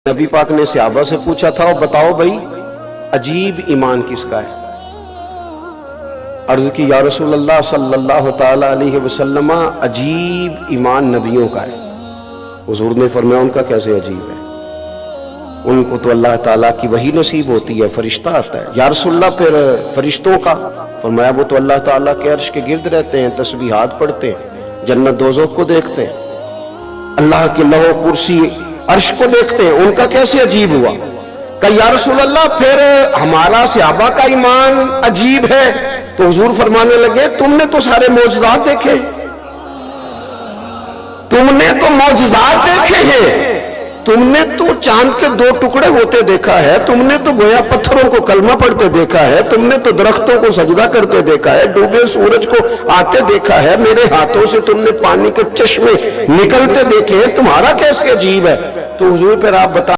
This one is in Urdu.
نبی پاک نے صحابہ سے پوچھا تھا اور بتاؤ بھائی عجیب ایمان کس کا ہے؟ عرض کی یا رسول اللہ صلی اللہ تعالی علیہ وسلم عجیب ایمان نبیوں کا ہے۔ حضور نے فرمایا ان کا کیسے عجیب ہے؟ ان کو تو اللہ تعالیٰ کی وحی نصیب ہوتی ہے، فرشتہ آتا ہے۔ یا رسول اللہ پھر فرشتوں کا؟ فرمایا وہ تو اللہ تعالیٰ کے عرش کے گرد رہتے ہیں، تسبیحات پڑھتے ہیں، جنت دوزخ کو دیکھتے ہیں، اللہ کے لوح کرسی عرش کو دیکھتے ہیں، ان کا کیسے عجیب ہوا؟ کہ یا رسول اللہ پھر ہمارا صحابہ کا ایمان عجیب ہے؟ تو حضور فرمانے لگے تم نے تو سارے معجزات دیکھے، تم نے تو معجزات دیکھے ہیں، تم نے تو چاند کے 2 ٹکڑے ہوتے دیکھا ہے، تم نے تو گویا پتھروں کو کلمہ پڑھتے دیکھا ہے، تم نے تو درختوں کو سجدہ کرتے دیکھا ہے، ڈوبے سورج کو آتے دیکھا ہے، میرے ہاتھوں سے تم نے پانی کے چشمے نکلتے دیکھے ہیں، تمہارا کیسے عجیب ہے؟ تو حضور پھر آپ بتا